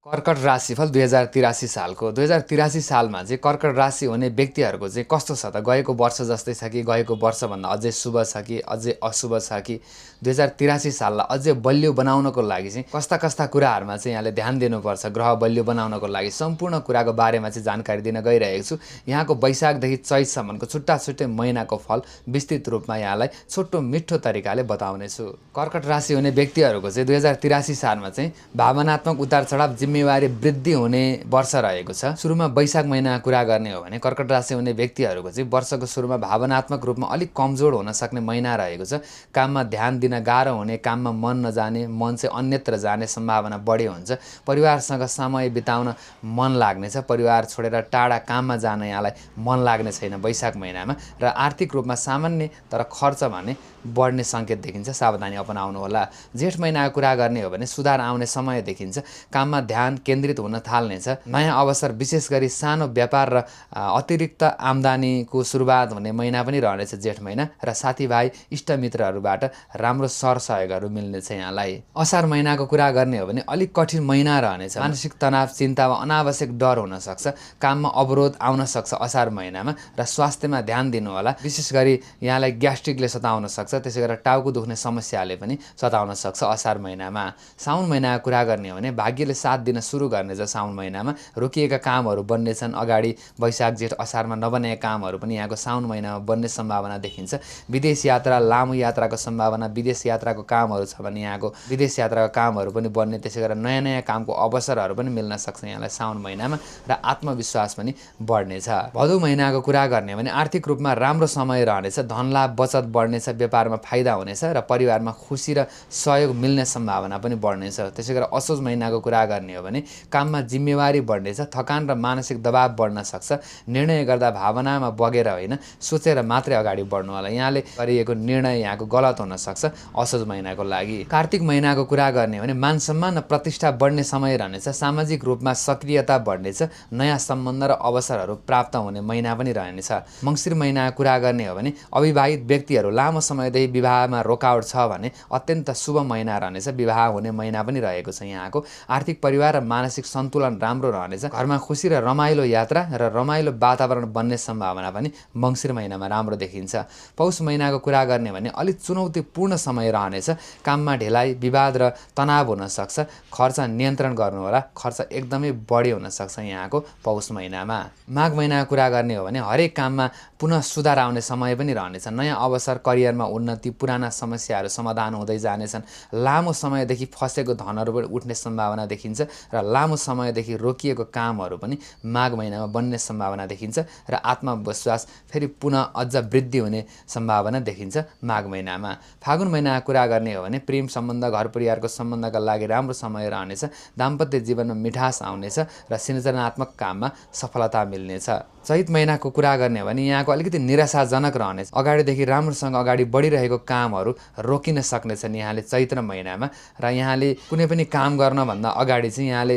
कर्कट राशिफल 2083 सालको 2083 सालमा चाहिँ कर्कट राशि हुने व्यक्तिहरूको चाहिँ कस्तो छ त? गएको वर्ष जस्तै छ कि गएको वर्षभन्दा अझै शुभ छ कि अझै अशुभ छ कि 2083 साललाई अझै बलियो बनाउनको लागि चाहिँ कस्ता कस्ता कुराहरूमा चाहिँ यहाँले ध्यान दिनुपर्छ ग्रह बलियो बनाउनको लागि सम्पूर्ण कुराको बारेमा चाहिँ जानकारी दिन गइरहेको छु। यहाँको वैशाखदेखि चैतसम्मको छुट्टा छुट्टै महिनाको फल विस्तृत रूपमा यहाँलाई छोटो मिठो तरिकाले बताउनेछु। कर्कट राशि हुने व्यक्तिहरूको चाहिँ 2083 सालमा चाहिँ भावनात्मक उतार चढाव जिम्मेवारी वृद्धि हुने वर्ष रहेको छ। सुरुमा वैशाख महिना कुरा गर्ने हो भने कर्कट राशि हुने व्यक्तिहरूको चाहिँ वर्षको सुरुमा भावनात्मक रूपमा अलिक कमजोर हुन सक्ने महिना रहेको छ। काममा ध्यान दिन गाह्रो हुने, काममा मन नजाने, मन चाहिँ अन्यत्र जाने सम्भावना बढी हुन्छ। परिवारसँग समय बिताउन मन लाग्नेछ। परिवार छोडेर टाढा काममा जान यहाँलाई मन लाग्ने छैन वैशाख महिनामा। र आर्थिक रूपमा सामान्य तर खर्च भने बढ्ने सङ्केत देखिन्छ, सावधानी अपनाउनु होला। जेठ महिनाको कुरा गर्ने हो भने सुधार आउने समय देखिन्छ। काममा ध्यान केन्द्रित हुन थाल्नेछ। नयाँ अवसर विशेष गरी सानो व्यापार र अतिरिक्त आम्दानीको सुरुवात हुने महिना पनि रहनेछ जेठ महिना। र साथीभाइ इष्टमित्रहरूबाट राम्रो सरसहयोगहरू मिल्नेछ यहाँलाई। असार महिनाको कुरा गर्ने हो भने अलिक कठिन महिना रहनेछ। मानसिक तनाव, चिन्ता वा अनावश्यक डर हुन सक्छ। काममा अवरोध आउन सक्छ असार महिनामा। र स्वास्थ्यमा ध्यान दिनु होला। विशेष गरी यहाँलाई ग्यास्ट्रिकले सताउन सक्छ। त्यसै गरेर टाउको दुख्ने समस्याले पनि सताउन सक्छ असार महिनामा। साउन महिनाको कुरा गर्ने हो भने भाग्यले साथ दिन सुरु गर्नेछ साउन महिनामा। रोकिएका कामहरू बन्नेछन्। अगाडि वैशाख जेठ असारमा नबनेका कामहरू पनि यहाँको साउन महिनामा बन्ने सम्भावना देखिन्छ। विदेश यात्रा, लामो यात्राको सम्भावना, विदेश यात्राको कामहरू छ भने यहाँको विदेश यात्राको कामहरू पनि बन्ने, त्यसै गरेर नयाँ नयाँ कामको अवसरहरू पनि मिल्न सक्छ यहाँलाई साउन महिनामा। र आत्मविश्वास पनि बढ्नेछ। भदौ महिनाको कुरा गर्ने हो भने आर्थिक रूपमा राम्रो समय रहनेछ। धनलाभ बचत बढ्नेछ। व्यापारमा फाइदा हुनेछ र परिवारमा खुसी र सहयोग मिल्ने सम्भावना पनि बढ्नेछ। त्यसै गरेर असोज महिनाको कुरा गर्ने हो भने काममा जिम्मेवारी बढ्नेछ। थकान र मानसिक दबाव बढ्न सक्छ। निर्णय गर्दा भावनामा बगेर होइन, सोचेर मात्रै अगाडि बढ्नु होला। यहाँले गरिएको निर्णय यहाँको गलत हुन सक्छ असोज महिनाको लागि। कार्तिक महिनाको कुरा गर्ने हो भने मान सम्मान र प्रतिष्ठा बढ्ने समय रहनेछ। सामाजिक रूपमा सक्रियता बढ्नेछ। नयाँ सम्बन्ध र अवसरहरू प्राप्त हुने महिना पनि रहनेछ। मङ्सिर महिनाको कुरा गर्ने हो भने अविवाहित व्यक्तिहरू लामो समयदेखि विवाहमा रोकावट छ भने अत्यन्त शुभ महिना रहनेछ। विवाह हुने महिना पनि रहेको छ यहाँको। आर्थिक, परिवार र मानसिक सन्तुलन राम्रो रहनेछ। घरमा खुसी र रमाइलो यात्रा र रमाइलो वातावरण बन्ने सम्भावना पनि मङ्सिर महिनामा राम्रो देखिन्छ। पौष महिनाको कुरा गर्ने भने अलिक चुनौतीपूर्ण समय रहनेछ। काममा ढिलाइ, विवाद र तनाव हुन सक्छ। खर्च नियन्त्रण गर्नु होला। खर्च एकदमै बढी हुन सक्छ यहाँको पौष महिनामा। माघ महिनाको कुरा गर्ने हो भने हरेक काममा पुनः सुधार आउने समय पनि रहनेछ। नयाँ अवसर, करियरमा उन्नति, पुराना समस्याहरू समाधान हुँदै जानेछन्। लामो समयदेखि फसेको धनहरू पनि उठ्ने सम्भावना देखिन्छ। र लामो समयदेखि रोकिएको कामहरू पनि माघ महिनामा बन्ने सम्भावना देखिन्छ। र आत्मविश्वास फेरि पुनः अझ वृद्धि हुने सम्भावना देखिन्छ माघ महिनामा। फागुन महिनाको कुरा गर्ने हो भने प्रेम सम्बन्ध, घर परिवारको सम्बन्धका लागि राम्रो समय रहनेछ। दाम्पत्य जीवनमा मिठास आउनेछ र सृजनात्मक काममा सफलता मिल्नेछ। चैत महिनाको कुरा गर्ने हो भने यहाँको अलिकति निराशाजनक रहनेछ। अगाडिदेखि राम्रोसँग अगाडि बढिरहेको कामहरू रोकिन सक्नेछन् यहाँले चैत्र महिनामा। र यहाँले कुनै पनि काम गर्नभन्दा अगाडि चाहिँ यहाँले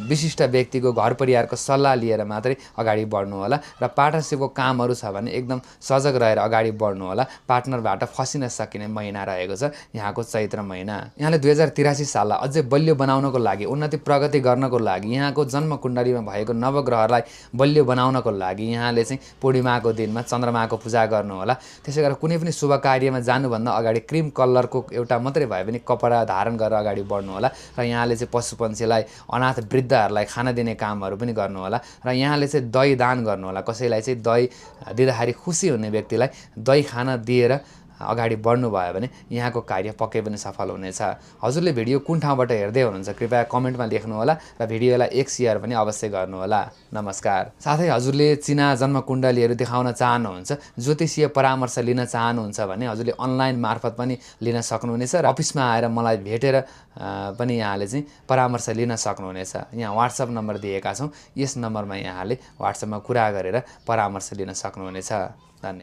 विशिष्ट व्यक्तिको, घर परिवारको सल्लाह लिएर मात्रै अगाडि बढ्नु होला। र पार्टनरसिपको कामहरू छ भने एकदम सजग रहेर अगाडि बढ्नु होला। पार्टनरबाट फसिन सकिने महिना रहेको छ यहाँको चैत्र महिना। यहाँले 2083 साललाई अझै बलियो बनाउनको लागि, उन्नति प्रगति गर्नको लागि, यहाँको जन्म कुण्डलीमा भएको नवग्रहलाई बलियो बनाउनको लागि यहाँले चाहिँ पूर्णिमाको दिनमा चन्द्रमाको पूजा गर्नु होला। त्यसै गरेर कुनै पनि शुभ कार्यमा जानुभन्दा अगाडि क्रिम कलरको एउटा मात्रै भए पनि कपडा धारण गरेर अगाडि बढ्नु होला। र यहाँले चाहिँ पशुपन्छीलाई, अनाथ वृद्धहरूलाई खाना दिने कामहरू पनि गर्नु होला। र यहाँले चाहिँ दही दान गर्नु होला। कसैलाई चाहिँ दही दिँदाखेरि खुसी हुने व्यक्तिलाई दही खाना दिएर अगाडि बढ्नु भयो भने यहाँको कार्य पक्कै पनि सफल हुनेछ। हजुरले भिडियो कुन ठाउँबाट हेर्दै हुनुहुन्छ कृपया कमेन्टमा लेख्नु होला र भिडियोलाई एक सेयर पनि अवश्य गर्नु होला। नमस्कार। साथै हजुरले चिना जन्म कुण्डलीहरू देखाउन चाहनुहुन्छ, ज्योतिषीय परामर्श लिन चाहनुहुन्छ भने हजुरले अनलाइन मार्फत पनि लिन सक्नुहुनेछ। र अफिसमा आएर मलाई भेटेर पनि यहाँले चाहिँ परामर्श लिन सक्नुहुनेछ। यहाँ WhatsApp नम्बर दिएका छौँ। यस नम्बरमा यहाँले WhatsAppमा कुरा गरेर परामर्श लिन सक्नुहुनेछ। धन्यवाद।